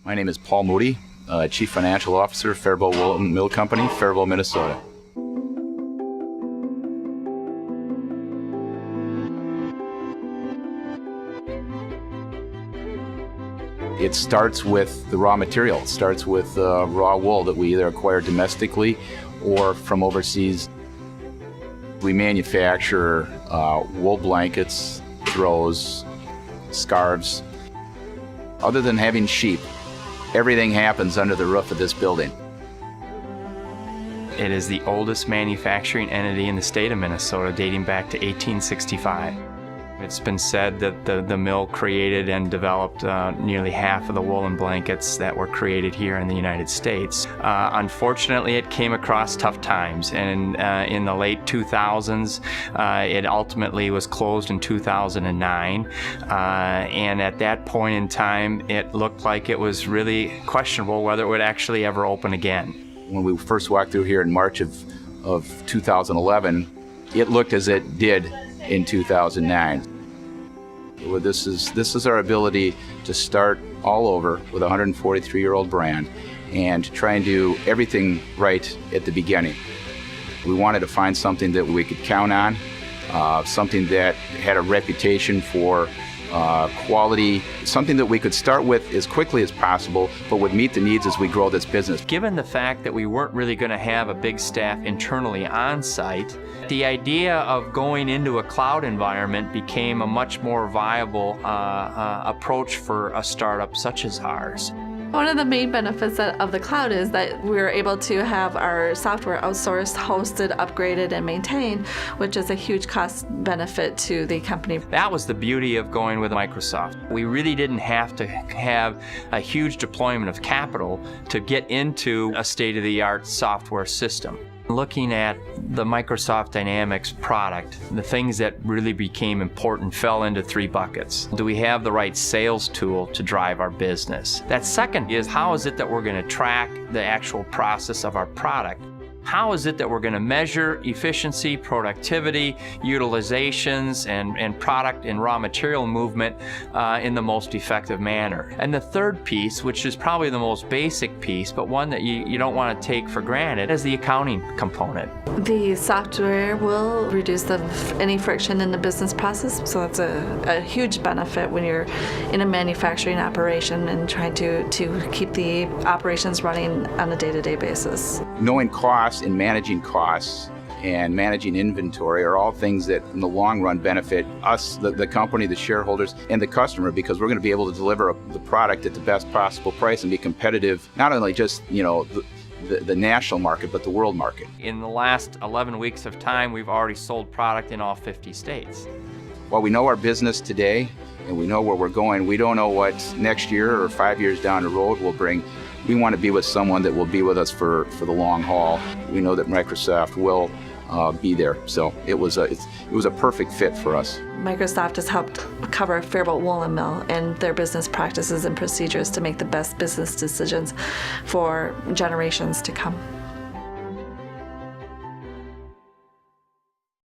My name is Paul Moody, Chief Financial Officer, Faribault Woolen Mill Company, Faribault, Minnesota. It starts with the raw material. It starts with raw wool that we either acquire domestically or from overseas. We manufacture wool blankets, throws, scarves. Other than having sheep, everything happens under the roof of this building. It is the oldest manufacturing entity in the state of Minnesota, dating back to 1865. It's been said that the mill created and developed nearly half of the woolen blankets that were created here in the United States. Unfortunately, it came across tough times, and in the late 2000s, it ultimately was closed in 2009. And at that point in time, it looked like it was really questionable whether it would actually ever open again. When we first walked through here in March of 2011, it looked as it did in 2009. This is our ability to start all over with a 143-year-old brand and try and do everything right at the beginning. We wanted to find something that we could count on, something that had a reputation for quality, something that we could start with as quickly as possible, but would meet the needs as we grow this business. Given the fact that we weren't really going to have a big staff internally on site, the idea of going into a cloud environment became a much more viable approach for a startup such as ours. One of the main benefits of the cloud is that we're able to have our software outsourced, hosted, upgraded, and maintained, which is a huge cost benefit to the company. That was the beauty of going with Microsoft. We really didn't have to have a huge deployment of capital to get into a state-of-the-art software system. Looking at the Microsoft Dynamics product, the things that really became important fell into three buckets. Do we have the right sales tool to drive our business? That second is, how is it that we're going to track the actual process of our product? How is it that we're going to measure efficiency, productivity, utilizations, and product and raw material movement in the most effective manner? And the third piece, which is probably the most basic piece, but one that you don't want to take for granted, is the accounting component. The software will reduce any friction in the business process, so that's a huge benefit when you're in a manufacturing operation and trying to keep the operations running on a day-to-day basis. Knowing costs and managing costs and managing inventory are all things that in the long run benefit us, the company, the shareholders, and the customer, because we're going to be able to deliver the product at the best possible price and be competitive, not only just the national market, but the world market. In the last 11 weeks of time, we've already sold product in all 50 states. While we know our business today and we know where we're going, we don't know what next year or 5 years down the road will bring. We want to be with someone that will be with us for the long haul. We know that Microsoft will be there, so it was a perfect fit for us. Microsoft has helped cover Faribault Woolen Mill and their business practices and procedures to make the best business decisions for generations to come.